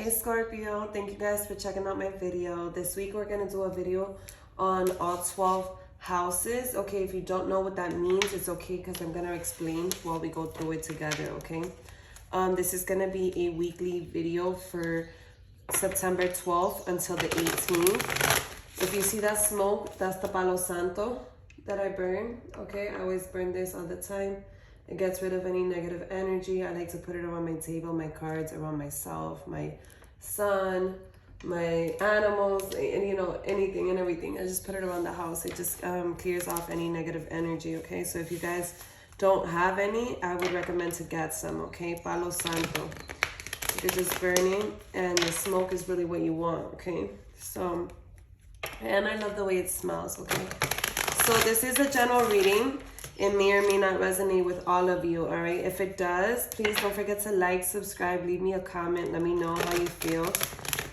Hey Scorpio, thank you guys for checking out my video. This week we're going to do a video on all 12 houses. Okay, if you don't know what that means, it's okay because I'm going to explain while we go through it together, okay? This is going to be a weekly video for September 12th until the 18th. If you see that smoke, that's the Palo Santo that I burn, okay? I always burn this all the time. It gets rid of any negative energy. I like to put it around my table, my cards, around myself, my son, my animals, and you know, anything and everything. I just put it around the house. It just clears off any negative energy, okay? So if you guys don't have any, I would recommend to get some, okay? Palo Santo. It's just burning, and the smoke is really what you want, okay? So, and I love the way it smells, okay? So this is a general reading. It may or may not resonate with all of you, all right? If it does, please don't forget to like, subscribe, leave me a comment. Let me know how you feel.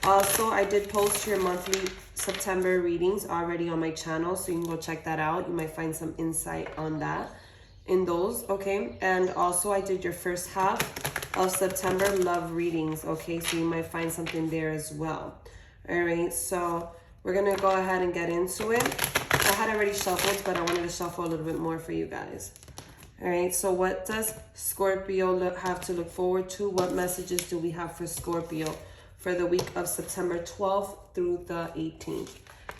Also, I did post your monthly September readings already on my channel, so you can go check that out. You might find some insight on that in those, okay? And also, I did your first half of September love readings, okay? So you might find something there as well, all right? So we're going to go ahead and get into it. I had already shuffled, but I wanted to shuffle a little bit more for you guys. All right, so what does Scorpio have to look forward to? What messages do we have for Scorpio for the week of September 12th through the 18th?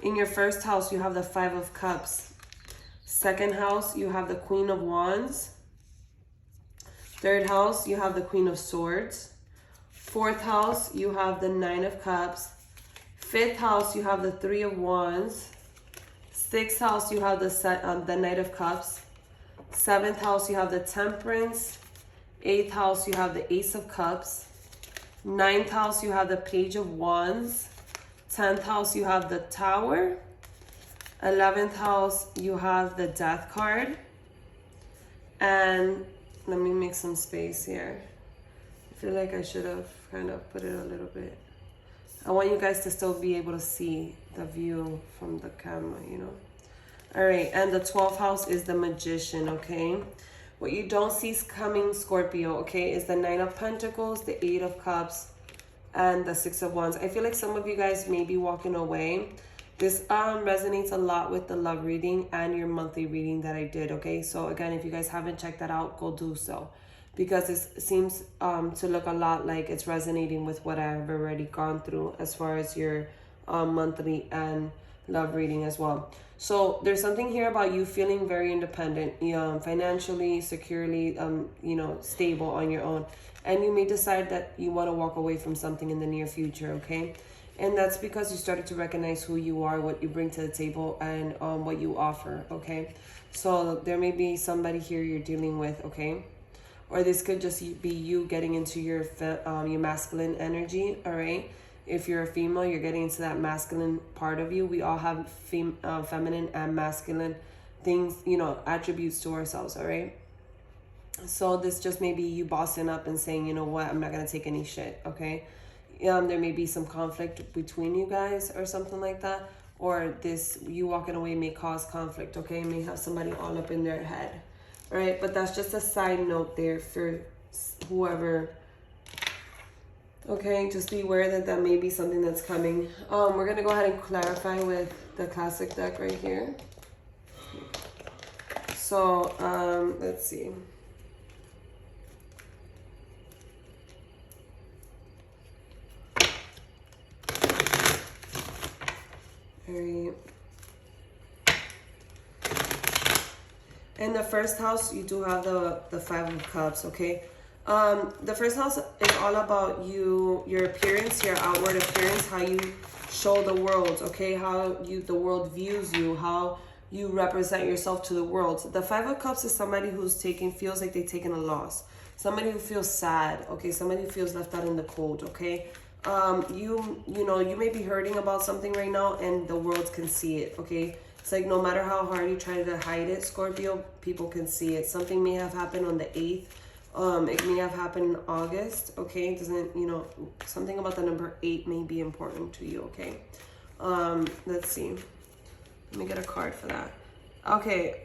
In your first house, you have the Five of Cups. Second house, you have the Queen of Wands. Third house, you have the Queen of Swords. Fourth house, you have the Nine of Cups. Fifth house, you have the Three of Wands. Sixth house, you have the Knight of Cups. Seventh house, you have the Temperance. Eighth house, you have the Ace of Cups. Ninth house, you have the Page of Wands. 10th house, you have the Tower. 11th house, you have the Death card. And let me make some space here. I feel like I should have kind of put it a little bit. I want you guys to still be able to see the view from the camera, you know. All right, and the 12th house is the Magician, okay? What you don't see is coming, Scorpio, okay, is the Nine of Pentacles, the Eight of Cups, and the Six of Wands. I feel like some of you guys may be walking away. This resonates a lot with the love reading and your monthly reading that I did, okay? So again, if you guys haven't checked that out, go do so. Because this seems to look a lot like it's resonating with what I've already gone through as far as your monthly and love reading as well. So there's something here about you feeling very independent, financially, securely, you know, stable on your own. And you may decide that you want to walk away from something in the near future, okay? And that's because you started to recognize who you are, what you bring to the table, and what you offer, okay? So there may be somebody here you're dealing with, okay? Or this could just be you getting into your masculine energy, all right? If you're a female, you're getting into that masculine part of you. We all have feminine and masculine things, you know, attributes to ourselves, all right? So this just may be you bossing up and saying, you know what, I'm not going to take any shit, okay? There may be some conflict between you guys or something like that. Or this, you walking away may cause conflict, okay? May have somebody all up in their head. All right, but that's just a side note there for whoever. Okay, just be aware that that may be something that's coming. We're going to go ahead and clarify with the classic deck right here. So, let's see. All right. In the first house, you do have the Five of Cups, okay? The first house is all about your appearance, your outward appearance, how you show the world, okay? How the world views you, how you represent yourself to the world. The Five of Cups is somebody who's feels like they've taken a loss. Somebody who feels sad, okay? Somebody who feels left out in the cold, okay? You know, you may be hurting about something right now and the world can see it, okay? It's like no matter how hard you try to hide it, Scorpio, people can see it. Something may have happened on the 8th. It may have happened in August, okay? It doesn't, you know, something about the number 8 may be important to you, okay? Let's see. Let me get a card for that. Okay,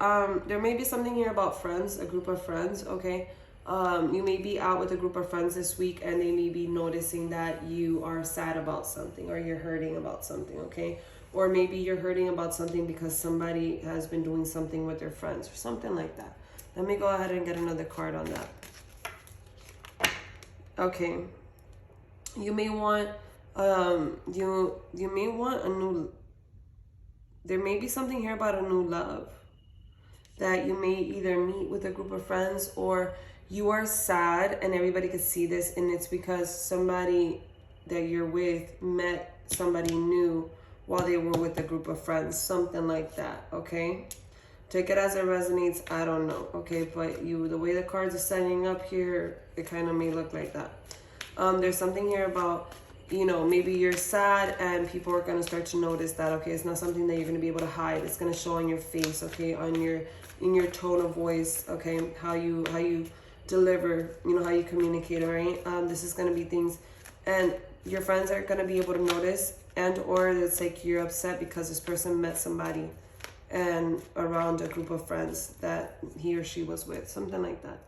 there may be something here about friends, a group of friends, okay? You may be out with a group of friends this week and they may be noticing that you are sad about something or you're hurting about something, okay? Or maybe you're hurting about something because somebody has been doing something with their friends or something like that. Let me go ahead and get another card on that. Okay. You may want, you may want a new, there may be something here about a new love that you may either meet with a group of friends, or you are sad and everybody can see this, and it's because somebody that you're with met somebody new while they were with a group of friends, something like that, okay? Take it as it resonates, I don't know, okay? But the way the cards are setting up here, it kind of may look like that. There's something here about, you know, maybe you're sad and people are going to start to notice that, okay? It's not something that you're going to be able to hide. It's going to show on your face, okay? In your tone of voice, okay? How you deliver, you know, how you communicate, all right? This is going to be things, and your friends are going to be able to notice, and or it's like you're upset because this person met somebody and around a group of friends that he or she was with, something like that.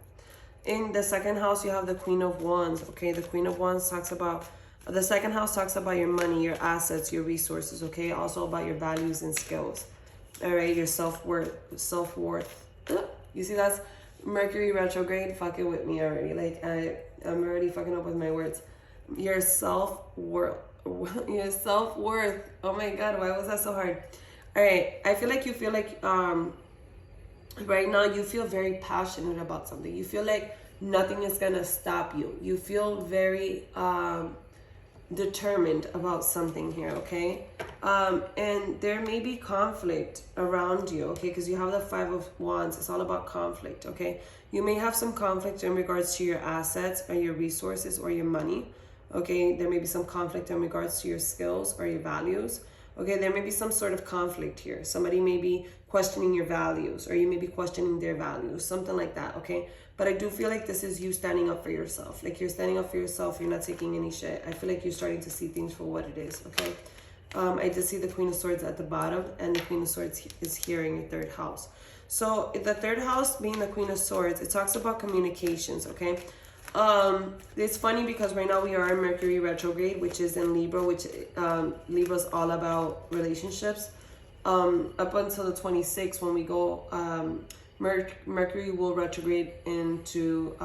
In the second house, you have the Queen of Wands, okay? The Queen of Wands talks about, the second house talks about your money, your assets, your resources, okay? Also about your values and skills, all right? Your self-worth. You see, that's Mercury retrograde fucking with me already. Like, I'm already fucking up with my words. Your self-worth. Your self-worth. Oh my God, why was that so hard? All right, I feel like you feel like, right now you feel very passionate about something. You feel like nothing is gonna stop you. You feel very determined about something here, okay? And there may be conflict around you, okay? Because you have the Five of Wands. It's all about conflict, okay? You may have some conflict in regards to your assets or your resources or your money, okay? There may be some conflict in regards to your skills or your values. Okay, there may be some sort of conflict here. Somebody may be questioning your values, or you may be questioning their values, something like that, okay? But I do feel like this is you standing up for yourself. Like, you're standing up for yourself, you're not taking any shit. I feel like you're starting to see things for what it is, okay? I did see the Queen of Swords at the bottom, and the Queen of Swords is here in your third house. So the third house being the Queen of Swords, it talks about communications, okay? It's funny because right now we are in Mercury retrograde, which is in Libra, which Libra's all about relationships. Up until the 26th, when we go, Mercury will retrograde into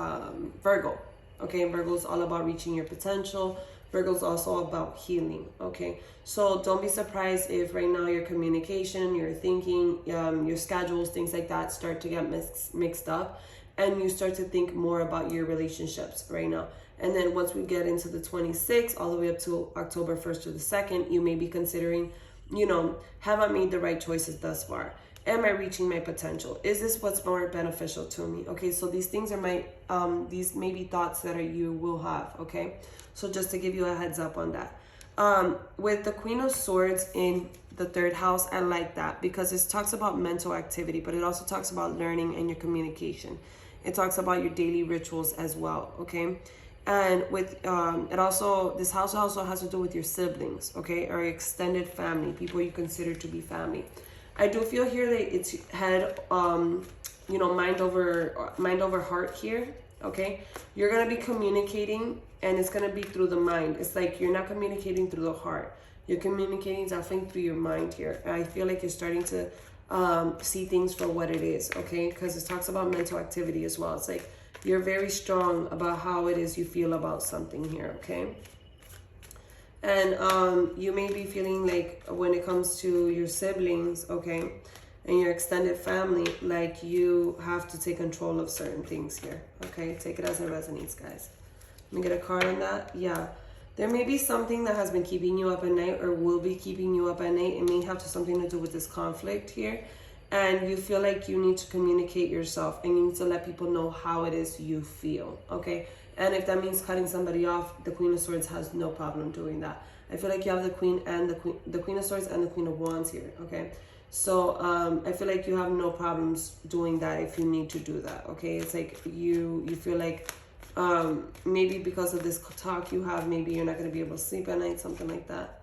Virgo. Okay, and Virgo is all about reaching your potential. Virgo is also about healing. Okay, so don't be surprised if right now your communication, your thinking, your schedules, things like that start to get mixed up. And you start to think more about your relationships right now. And then once we get into the 26th, all the way up to October 1st or the 2nd, you may be considering, you know, have I made the right choices thus far? Am I reaching my potential? Is this what's more beneficial to me? Okay, so these things are these may be thoughts that you will have, okay? So just to give you a heads up on that. With the Queen of Swords in the third house, I like that because it talks about mental activity, but it also talks about learning and your communication. It talks about your daily rituals as well, okay? And with this house also has to do with your siblings, okay? Or extended family, people you consider to be family. I do feel here that it's head, you know, mind over heart here, okay? You're gonna be communicating, and it's gonna be through the mind. It's like you're not communicating through the heart. You're communicating definitely through your mind here. And I feel like you're starting to see things for what it is, okay? Because it talks about mental activity as well. It's like you're very strong about how it is you feel about something here, okay? And you may be feeling like when it comes to your siblings, okay, and your extended family, like you have to take control of certain things here, okay? Take it as it resonates, guys. Let me get a card on that. Yeah. There may be something that has been keeping you up at night or will be keeping you up at night. It may have something to do with this conflict here. And you feel like you need to communicate yourself and you need to let people know how it is you feel, okay? And if that means cutting somebody off, the Queen of Swords has no problem doing that. I feel like you have the Queen of Swords and the Queen of Wands here, okay? So I feel like you have no problems doing that if you need to do that, okay? It's like you feel like maybe because of this talk you have, maybe you're not going to be able to sleep at night, something like that.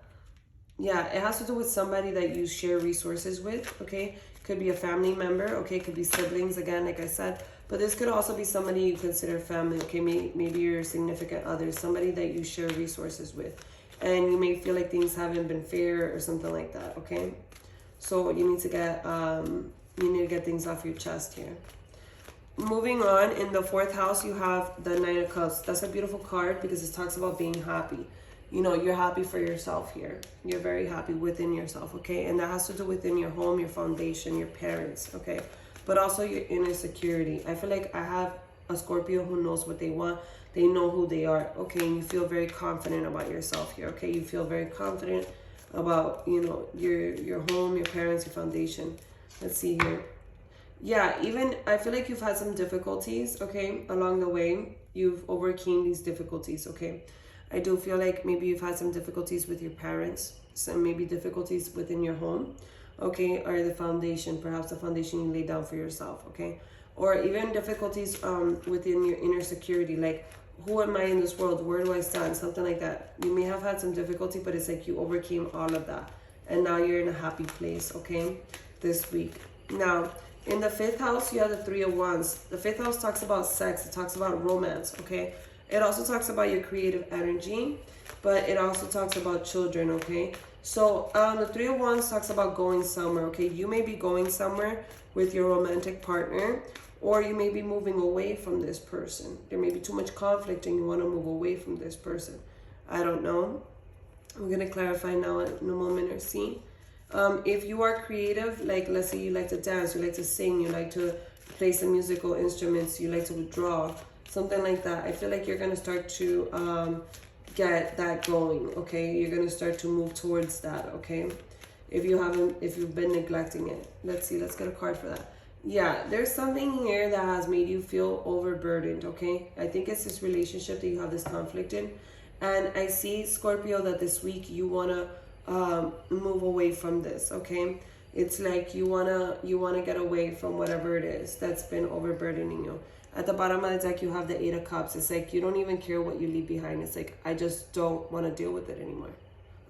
Yeah, it has to do with somebody that you share resources with, okay? Could be a family member, okay? Could be siblings, again, like I said. But this could also be somebody you consider family, okay? Maybe your significant other, somebody that you share resources with. And you may feel like things haven't been fair or something like that, okay? So you need to get things off your chest here. Moving on, in the 4th house, you have the Knight of Cups. That's a beautiful card because it talks about being happy. You know, you're happy for yourself here. You're very happy within yourself, okay? And that has to do within your home, your foundation, your parents, okay? But also your inner security. I feel like I have a Scorpio who knows what they want. They know who they are, okay? And you feel very confident about yourself here, okay? You feel very confident about, you know, your home, your parents, your foundation. Let's see here. Yeah, even I feel like you've had some difficulties, okay, along the way. You've overcame these difficulties, okay? I do feel like maybe you've had some difficulties with your parents, some maybe difficulties within your home, okay, or the foundation, perhaps the foundation you laid down for yourself, okay? Or even difficulties within your inner security, like, who am I in this world? Where do I stand? Something like that. You may have had some difficulty, but it's like you overcame all of that. And now you're in a happy place, okay, this week. Now, in the 5th house, you have the 3 of Wands. The 5th house talks about sex. It talks about romance, okay? It also talks about your creative energy, but it also talks about children, okay? So the 3 of Wands talks about going somewhere, okay? You may be going somewhere with your romantic partner, or you may be moving away from this person. There may be too much conflict and you want to move away from this person. I don't know. I'm going to clarify now in a moment or see. If you are creative, like let's say you like to dance, you like to sing, you like to play some musical instruments, you like to draw, something like that, I feel like you're going to start to get that going, okay? You're going to start to move towards that, okay? If you've been neglecting it. Let's see, let's get a card for that. Yeah, there's something here that has made you feel overburdened, okay? I think it's this relationship that you have this conflict in. And I see, Scorpio, that this week you want to move away from this, okay? It's like you wanna get away from whatever it is that's been overburdening you. At the bottom of the deck, you have the 8 of Cups. It's like you don't even care what you leave behind. It's like, I just don't want to deal with it anymore.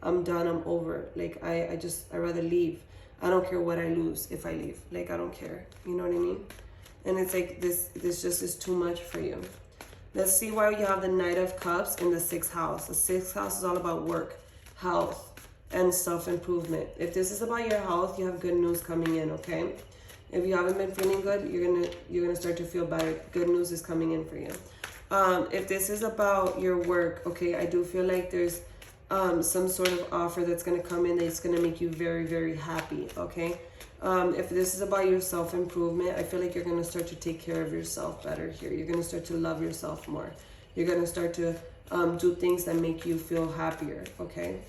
I'm done. I'm over. Like, I'd rather leave. I don't care what I lose if I leave. Like, I don't care. You know what I mean? And it's like, this just is too much for you. Let's see why you have the Knight of Cups in the 6th house. The 6th house is all about work, health, and self-improvement. If this is about your health, you have good news coming in, okay? If you haven't been feeling good, you're gonna start to feel better. Good news is coming in for you. If this is about your work, okay, I do feel like there's some sort of offer that's gonna come in that's gonna make you very, very happy, okay? If this is about your self-improvement, I feel like you're gonna start to take care of yourself better here. You're gonna start to love yourself more. You're gonna start to do things that make you feel happier, okay?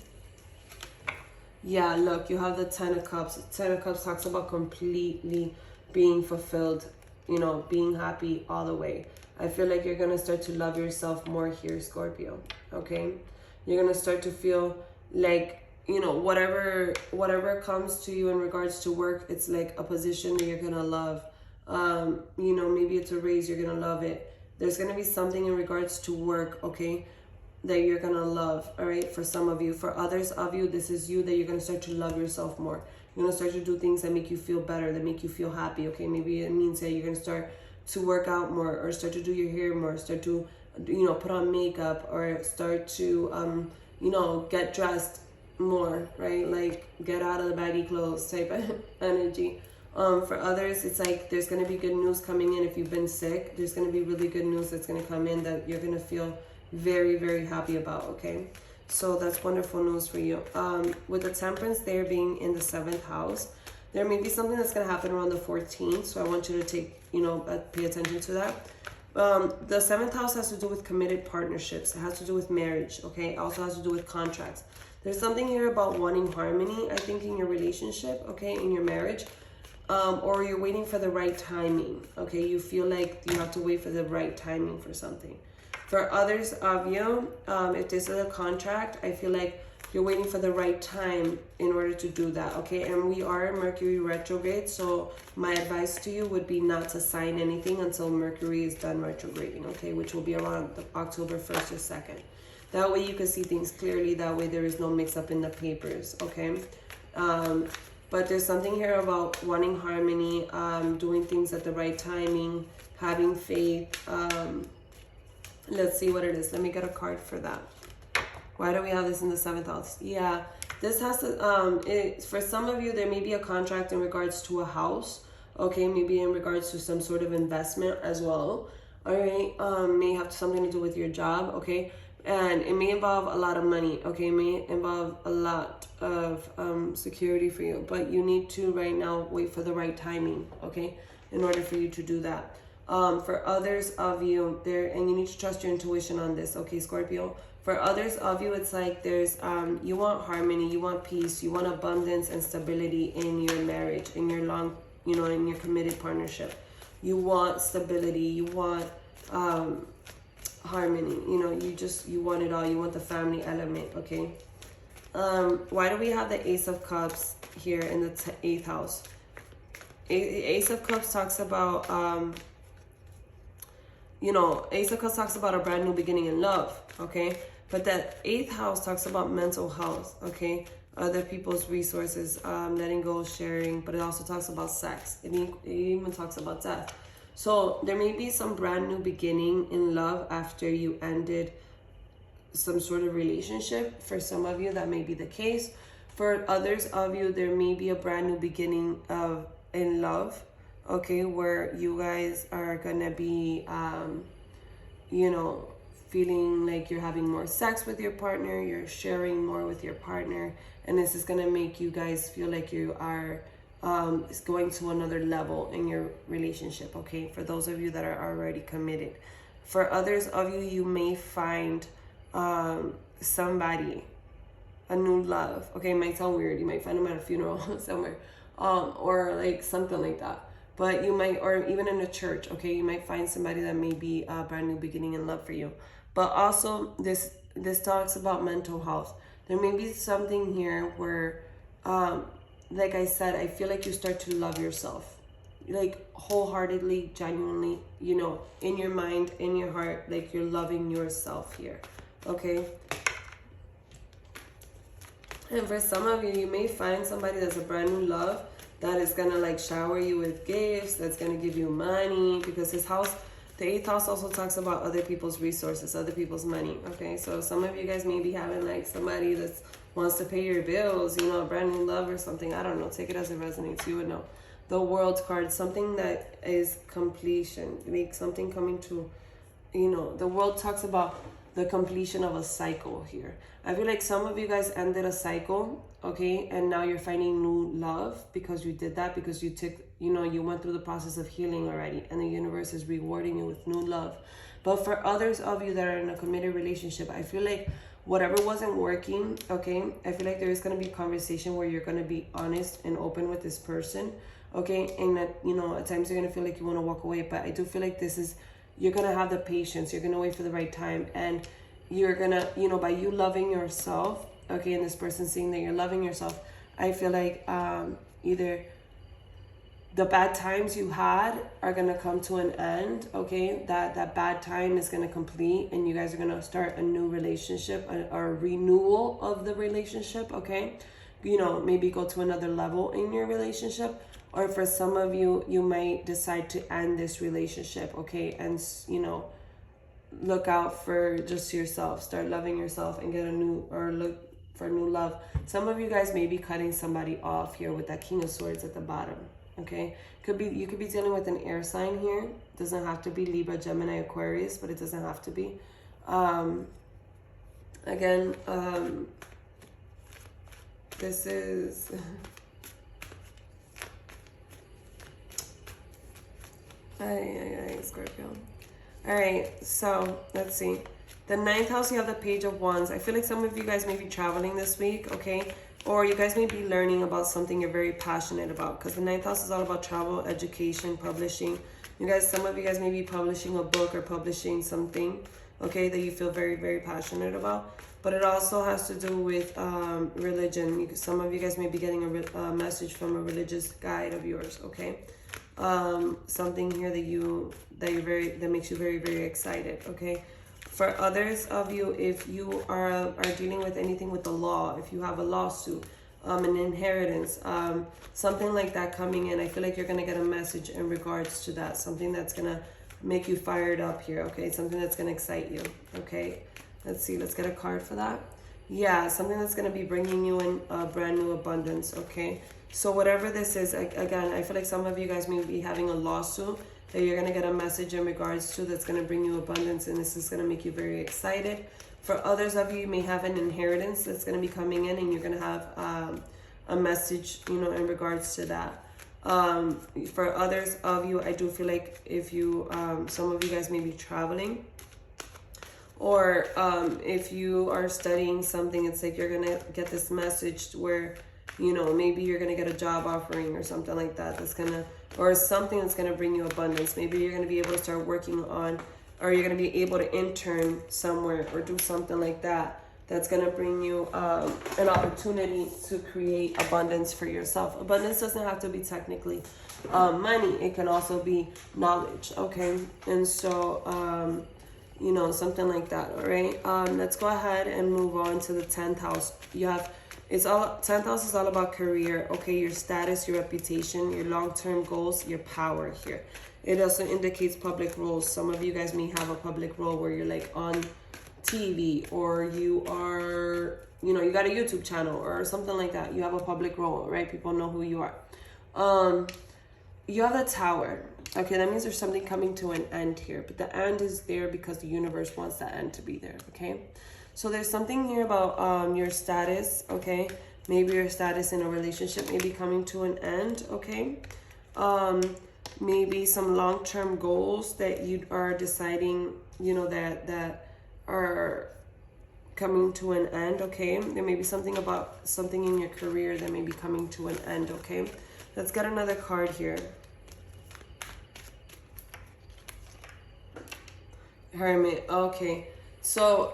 Yeah, look, you have the 10 of Cups. The 10 of Cups talks about completely being fulfilled, you know, being happy all the way. I feel like you're going to start to love yourself more here, Scorpio, okay? You're going to start to feel like, you know, whatever comes to you in regards to work, it's like a position that you're going to love. You know, maybe it's a raise, you're going to love it. There's going to be something in regards to work, okay, that you're gonna love, all right? For some of you. For others of you, this is you, that you're gonna start to love yourself more. You're gonna start to do things that make you feel better, that make you feel happy, okay? Maybe it means that you're gonna start to work out more, or start to do your hair more, start to, you know, put on makeup, or start to, you know, get dressed more, right? Like, get out of the baggy clothes type of energy. For others, it's like there's gonna be good news coming in. If you've been sick, there's gonna be really good news that's gonna come in that you're gonna feel very, very happy about, okay? So that's wonderful news for you. With the Temperance there being in the 7th house, there may be something that's going to happen around the 14th, so I want you to take, you know, pay attention to that. The 7th house has to do with committed partnerships. It has to do with marriage, okay? It also has to do with contracts. There's something here about wanting harmony, I think, in your relationship, okay, in your marriage. Or you're waiting for the right timing, okay? You feel like you have to wait for the right timing for something. For others of you, if this is a contract, I feel like you're waiting for the right time in order to do that, okay? And we are in Mercury Retrograde, so my advice to you would be not to sign anything until Mercury is done retrograding, okay? Which will be around October 1st or 2nd. That way you can see things clearly. That way there is no mix-up in the papers, okay? But there's something here about wanting harmony, doing things at the right timing, having faith. Let's see what it is. Let me get a card for that. Why do we have this in the 7th house? Yeah, this has to, for some of you, there may be a contract in regards to a house. Okay, maybe in regards to some sort of investment as well. All right, may have something to do with your job. Okay, and it may involve a lot of money. Okay, it may involve a lot of security for you. But you need to right now wait for the right timing. Okay, in order for you to do that. For others of you, and you need to trust your intuition on this. Okay, Scorpio. For others of you, it's like there's you want harmony, you want peace, you want abundance and stability in your marriage, in your in your committed partnership. You want stability, you want harmony, you want it all. You want the family element. Okay. Why do we have the Ace of Cups here in the 8th house? Ace of Cups talks about Ace of Cups talks about a brand new beginning in love. Okay. But that 8th house talks about mental health, okay? Other people's resources, letting go, sharing, but it also talks about sex. It even talks about death. So there may be some brand new beginning in love after you ended some sort of relationship. For some of you, that may be the case. For others of you, there may be a brand new beginning in love, okay? Where you guys are gonna be, feeling like you're having more sex with your partner, you're sharing more with your partner, and this is going to make you guys feel like you are going to another level in your relationship, okay? For those of you that are already committed. For others of you, you may find somebody, a new love, okay? It might sound weird. You might find them at a funeral somewhere, or like something like that. But you might, or even in a church, okay? You might find somebody that may be a brand new beginning in love for you. But also, this talks about mental health. There may be something here where, like I said, I feel like you start to love yourself. Like, wholeheartedly, genuinely, in your mind, in your heart, like you're loving yourself here, okay? And for some of you, you may find somebody that's a brand new love that is going to, like, shower you with gifts, that's going to give you money, because this house... The 8th house also talks about other people's resources, other people's money, okay? So some of you guys may be having, like, somebody that wants to pay your bills, a brand new love or something. I don't know. Take it as it resonates. You would know. The World card, something that is completion, like something coming to, the World talks about the completion of a cycle here. I feel like some of you guys ended a cycle, okay? And now you're finding new love because you did that, because you took... you went through the process of healing already, and the universe is rewarding you with new love. But for others of you that are in a committed relationship, I feel like whatever wasn't working, okay, I feel like there is going to be a conversation where you're going to be honest and open with this person, okay? And that, at times you're going to feel like you want to walk away, but I do feel like you're going to have the patience, you're going to wait for the right time, and you're going to, by you loving yourself, okay, and this person seeing that you're loving yourself, I feel like either the bad times you had are going to come to an end, okay? That bad time is going to complete, and you guys are going to start a new relationship, a renewal of the relationship, okay? Maybe go to another level in your relationship. Or for some of you, you might decide to end this relationship, okay? And, look out for just yourself. Start loving yourself and look for new love. Some of you guys may be cutting somebody off here with that King of Swords at the bottom. Okay, you could be dealing with an air sign here. It doesn't have to be Libra, Gemini, Aquarius, but it doesn't have to be. This is Scorpio. All right, so let's see. The 9th house, you have the Page of Wands. I feel like some of you guys may be traveling this week, okay? Or you guys may be learning about something you're very passionate about, because the 9th house is all about travel, education, publishing. Some of you guys may be publishing a book or publishing something, okay, that you feel very, very passionate about. But it also has to do with religion. Some of you guys may be getting a message from a religious guide of yours, okay? Something here that makes you very, very excited, okay? For others of you, if you are dealing with anything with the law, if you have a lawsuit, an inheritance, something like that coming in. I feel like you're going to get a message in regards to that, something that's going to make you fired up here, okay? Something that's going to excite you, okay? Let's see, let's get a card for that. Yeah, something that's going to be bringing you in a brand new abundance, okay? So whatever this is, again, I feel like some of you guys may be having a lawsuit that you're going to get a message in regards to that's going to bring you abundance, and this is going to make you very excited. For others of you, you may have an inheritance that's going to be coming in, and you're going to have a message, you know, in regards to that. For others of you, I do feel like if you, some of you guys may be traveling, or if you are studying something, it's like you're going to get this message where, you know, maybe you're going to get a job offering or something like that. That's going to, or something that's going to bring you abundance. Maybe you're going to be able to start working on, or you're going to be able to intern somewhere or do something like that. That's going to bring you an opportunity to create abundance for yourself. Abundance doesn't have to be technically money. It can also be knowledge, okay? And so, you know, something like that, all right? Let's go ahead and move on to the 10th house. You have, 10th house is all about career, okay? Your status, your reputation, your long-term goals, your power here. It also indicates public roles. Some of you guys may have a public role where you're like on TV, or you are, you know, you got a YouTube channel or something like that. You have a public role, right? People know who you are. You have the Tower. Okay, that means there's something coming to an end here. But the end is there because the universe wants that end to be there, okay? So there's something here about your status, okay? Maybe your status in a relationship may be coming to an end, okay? Maybe some long-term goals that you are deciding, you know, that are coming to an end, okay? There may be something about something in your career that may be coming to an end, okay? Let's get another card here. Hermit, okay. So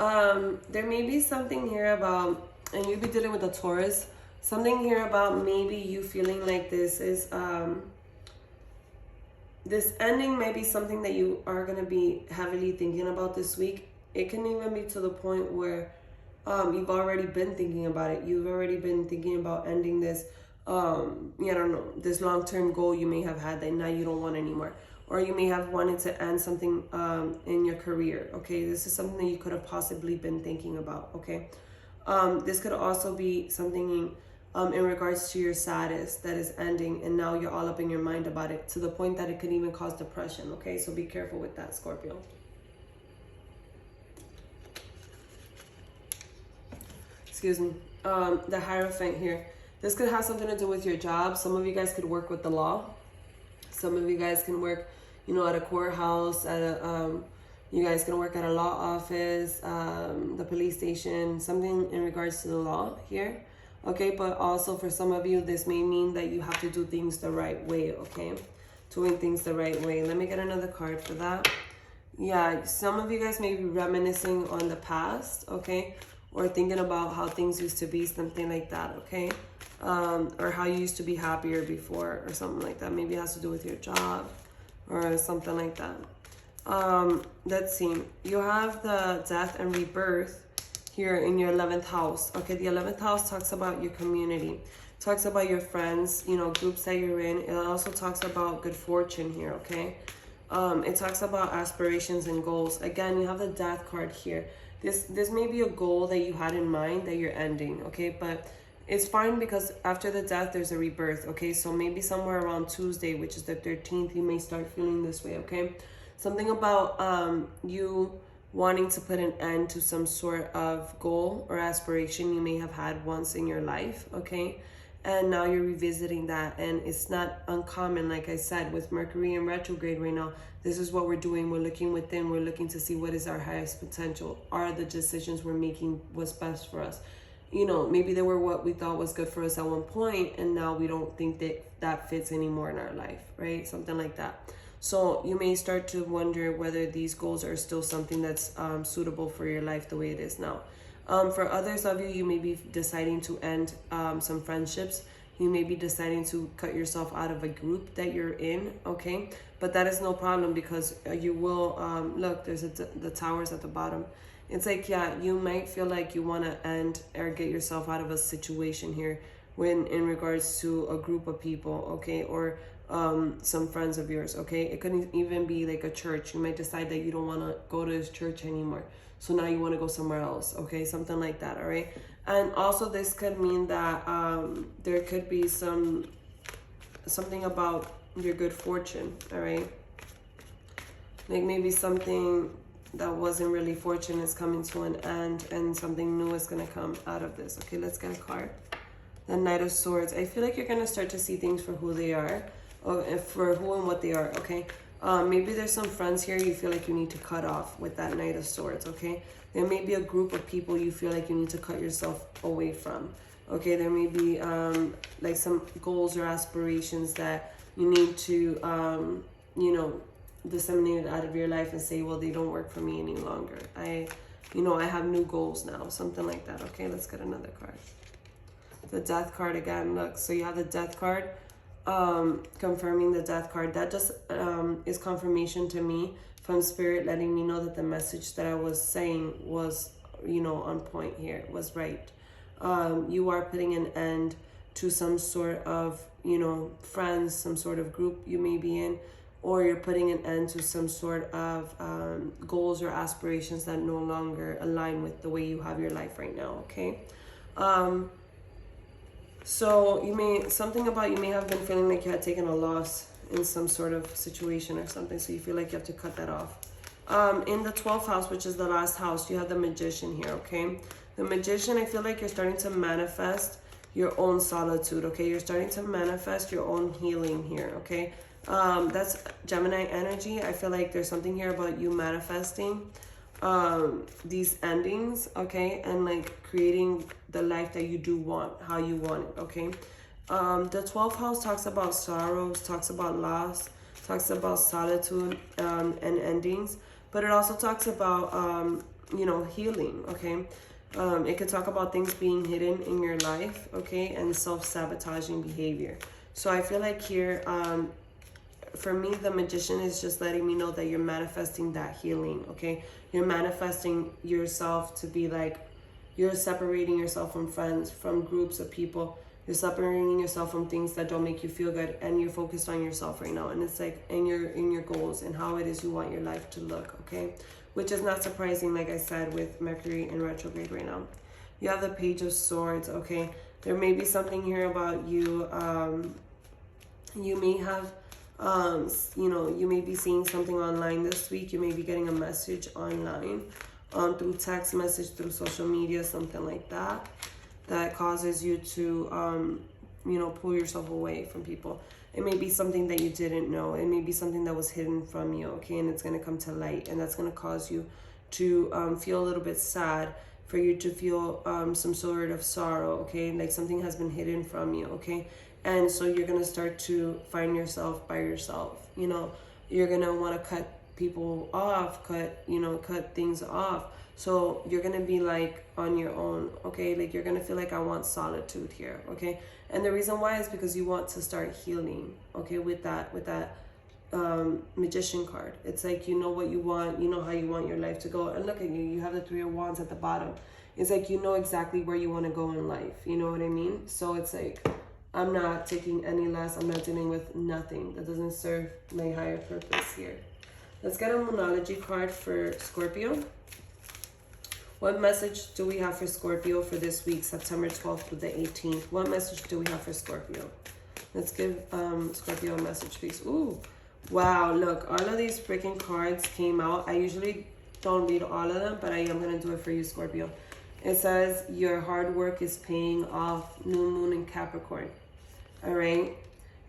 there may be something here about, and you'll be dealing with a Taurus, something here about maybe you feeling like this is this ending may be something that you are going to be heavily thinking about this week. It can even be to the point where you've already been thinking about it. You've already been thinking about ending this, I don't know, this long-term goal you may have had that now you don't want anymore. Or you may have wanted to end something in your career, okay? This is something that you could have possibly been thinking about, okay? This could also be something in regards to your status that is ending, and now you're all up in your mind about it to the point that it could even cause depression, okay? So be careful with that, Scorpio. Excuse me. The Hierophant here. This could have something to do with your job. Some of you guys could work with the law. Some of you guys can work, you know, at a courthouse, at a, you guys can work at a law office, the police station, something in regards to the law here. Okay, but also for some of you, this may mean that you have to do things the right way, okay? Doing things the right way. Let me get another card for that. Yeah, some of you guys may be reminiscing on the past, okay? Or thinking about how things used to be, something like that, okay? Or how you used to be happier before or something like that. Maybe it has to do with your job or something like that. Let's see. You have the Death and Rebirth here in your 11th house. Okay, the 11th house talks about your community, talks about your friends, you know, groups that you're in. It also talks about good fortune here, okay? It talks about aspirations and goals. Again, you have the Death card here. This may be a goal that you had in mind that you're ending, okay? But it's fine because after the death, there's a rebirth, okay? So maybe somewhere around Tuesday, which is the 13th, you may start feeling this way, okay? Something about you wanting to put an end to some sort of goal or aspiration you may have had once in your life, okay? And now you're revisiting that, and it's not uncommon, like I said, with Mercury in retrograde right now. This is what we're doing. We're looking within. We're looking to see what is our highest potential. Are the decisions we're making what's best for us? You know, maybe they were what we thought was good for us at one point, and now we don't think that that fits anymore in our life, right? Something like that. So you may start to wonder whether these goals are still something that's suitable for your life the way it is now. For others of you, you may be deciding to end some friendships. You may be deciding to cut yourself out of a group that you're in, okay? But that is no problem because you will, look, there's the towers at the bottom. It's like, yeah, you might feel like you want to end or get yourself out of a situation here when in regards to a group of people, okay, or some friends of yours, okay. It could even be like a church. You might decide that you don't want to go to this church anymore, so now you want to go somewhere else, okay, something like that. All right. And also this could mean that there could be something about your good fortune. All right, like maybe something that wasn't really fortune is coming to an end, and something new is going to come out of this. Okay, let's get a card. The Knight of Swords. I feel like you're going to start to see things for who they are, or for who and what they are, okay? Maybe there's some friends here you feel like you need to cut off with that Knight of Swords, okay? There may be a group of people you feel like you need to cut yourself away from, okay? There may be like some goals or aspirations that you need to, disseminate it out of your life and say, well, they don't work for me any longer. I have new goals now, something like that, okay? Let's get another card. The Death card again. Look, so you have the Death card, confirming the Death card. That just is confirmation to me from Spirit, letting me know that the message that I was saying was, on point here, was right. You are putting an end to some sort of, friends, some sort of group you may be in, or you're putting an end to some sort of goals or aspirations that no longer align with the way you have your life right now, okay? So you may have been feeling like you had taken a loss in some sort of situation or something, so you feel like you have to cut that off. In the 12th house, which is the last house, you have the Magician here, okay? The Magician, I feel like you're starting to manifest your own solitude, okay? You're starting to manifest your own healing here, okay? That's Gemini energy. I feel like there's something here about you manifesting these endings, okay, and like creating the life that you do want, how you want it, okay. The 12th house talks about sorrows, talks about loss, talks about solitude, and endings, but it also talks about healing, okay. It could talk about things being hidden in your life, okay, and self-sabotaging behavior. So I feel like here, for me, the Magician is just letting me know that you're manifesting that healing, okay? You're manifesting yourself to be like, you're separating yourself from friends, from groups of people. You're separating yourself from things that don't make you feel good, and you're focused on yourself right now. And it's like in your goals and how it is you want your life to look, okay? Which is not surprising, like I said, with Mercury in retrograde right now. You have the Page of Swords, okay? There may be something here about you. You may have you may be seeing something online this week. You may be getting a message online, through text message, through social media, something like that, that causes you to, pull yourself away from people. It may be something that you didn't know. It may be something that was hidden from you, okay? And it's going to come to light, and that's going to cause you to feel a little bit sad, for you to feel some sort of sorrow, okay? Like something has been hidden from you, okay? And so you're going to start to find yourself by yourself. You're going to want to cut people off, cut things off. So you're going to be like on your own, okay? Like you're going to feel like I want solitude here, okay? And the reason why is because you want to start healing, okay? With that Magician card. It's like, you know what you want, you know how you want your life to go. And look at you, you have the Three of Wands at the bottom. It's like, you know exactly where you want to go in life. You know what I mean? So it's like, I'm not taking any less. I'm not dealing with nothing that doesn't serve my higher purpose here. Let's get a Moonology card for Scorpio. What message do we have for Scorpio for this week, September 12th to the 18th? What message do we have for Scorpio? Let's give Scorpio a message, please. Ooh, wow, look, all of these freaking cards came out. I usually don't read all of them, but I am going to do it for you, Scorpio. It says, your hard work is paying off, new moon in Capricorn. All right.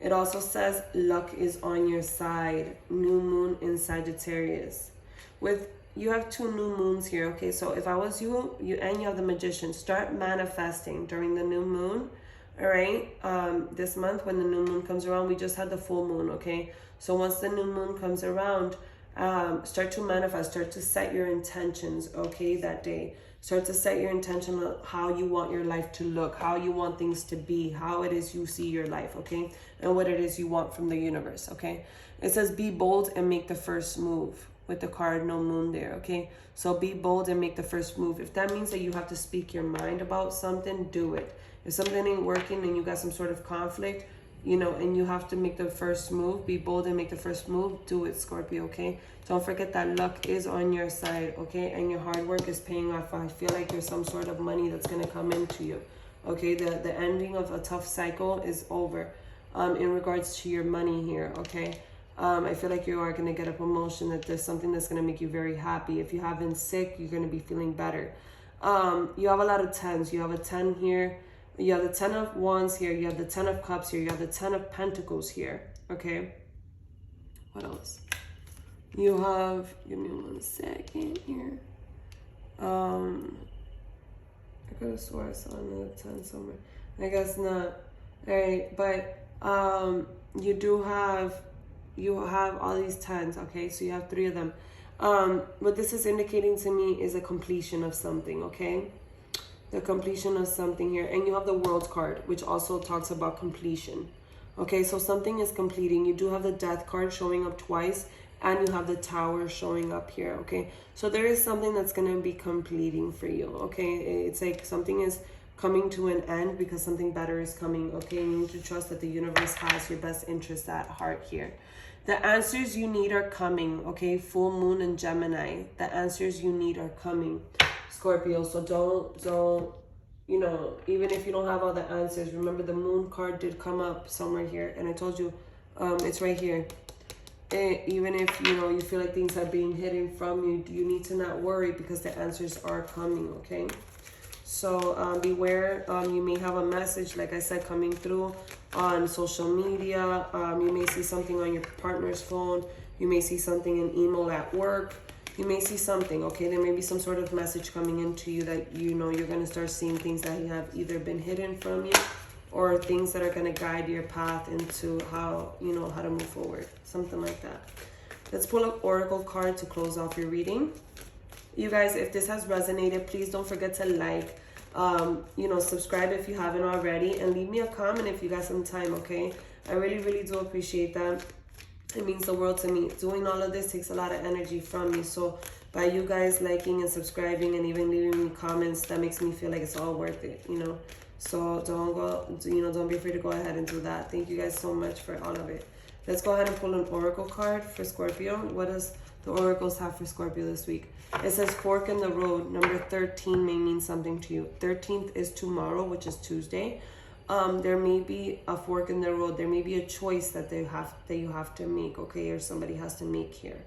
It also says luck is on your side, new moon in Sagittarius. You have two new moons here, okay? So if I was you have the Magician, start manifesting during the new moon, all right? This month when the new moon comes around, we just had the full moon, okay? So once the new moon comes around, start to manifest, start to set your intentions, okay, that day. Start to set your intention on how you want your life to look, how you want things to be, how it is you see your life, okay? And what it is you want from the universe, okay? It says be bold and make the first move, with the cardinal moon there, okay? So be bold and make the first move. If that means that you have to speak your mind about something, do it. If something ain't working and you got some sort of conflict, you know, and you have to make the first move, be bold and make the first move, do it, Scorpio, okay? Don't forget that luck is on your side, okay? And your hard work is paying off. I feel like there's some sort of money that's going to come into you, okay? The ending of a tough cycle is over in regards to your money here, okay? I feel like you are going to get a promotion, that there's something that's going to make you very happy. If you have been sick, you're going to be feeling better. You have a lot of tens. You have a 10 here. You have the 10 of wands here. You have the 10 of cups here. You have the 10 of pentacles here, okay? What else? You have, give me 1 second here. I could have swore I saw another 10 somewhere. I guess not. All right, but you have all these 10s, okay? So you have 3 of them. What this is indicating to me is a completion of something, okay? The completion of something here. And you have the World card, which also talks about completion. Okay, so something is completing. You do have the Death card showing up twice, and you have the Tower showing up here, okay? So there is something that's going to be completing for you, okay? It's like something is coming to an end because something better is coming, okay? You need to trust that the universe has your best interest at heart here. The answers you need are coming, okay? Full moon in Gemini. The answers you need are coming, Scorpio. So don't, you know, even if you don't have all the answers, remember the moon card did come up somewhere here. And I told you, it's right here. Even if, you know, you feel like things are being hidden from you, you need to not worry because the answers are coming, okay? So beware. You may have a message, like I said, coming through on social media. You may see something on your partner's phone. You may see something in email at work. You may see something, okay? There may be some sort of message coming into you that, you know, you're going to start seeing things that have either been hidden from you or things that are going to guide your path into how, you know, how to move forward. Something like that. Let's pull an oracle card to close off your reading. You guys, if this has resonated, please don't forget to like, you know, subscribe if you haven't already, and leave me a comment if you got some time, okay? I really, really do appreciate that. It means the world to me. Doing all of this takes a lot of energy from me. So by you guys liking and subscribing and even leaving me comments, that makes me feel like it's all worth it, you know? So don't be afraid to go ahead and do that. Thank you guys so much for all of it. Let's go ahead and pull an oracle card for Scorpio. What does the oracles have for Scorpio this week? It says fork in the road. Number 13 may mean something to you. 13th is tomorrow, which is Tuesday. There may be a fork in the road. There may be a choice that you have to make, okay, or somebody has to make here.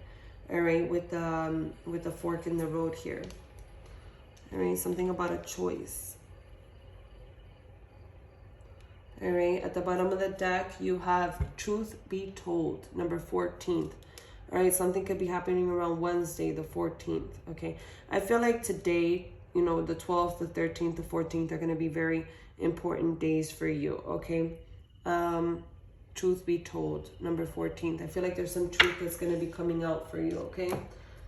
All right, with the fork in the road here. All right, something about a choice. All right, at the bottom of the deck, you have truth be told, number 14th. All right, something could be happening around Wednesday, the 14th, okay? I feel like today, you know, the 12th, the 13th, the 14th are going to be very important days for you, okay? Truth be told, number 14th. I feel like there's some truth that's going to be coming out for you, okay?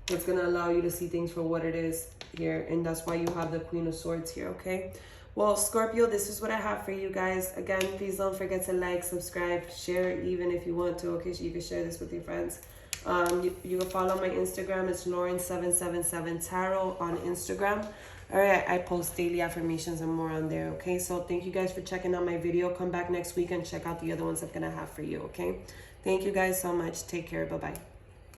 It's going to allow you to see things for what it is here, and that's why you have the Queen of Swords here, okay? Well, Scorpio, this is what I have for you guys. Again, please don't forget to like, subscribe, share even if you want to, okay? So you can share this with your friends. You can follow my Instagram. It's Lauren777 Tarot on Instagram. All right, I post daily affirmations and more on there, okay? So thank you guys for checking out my video. Come back next week and check out the other ones I'm going to have for you, okay? Thank you guys so much. Take care. Bye-bye.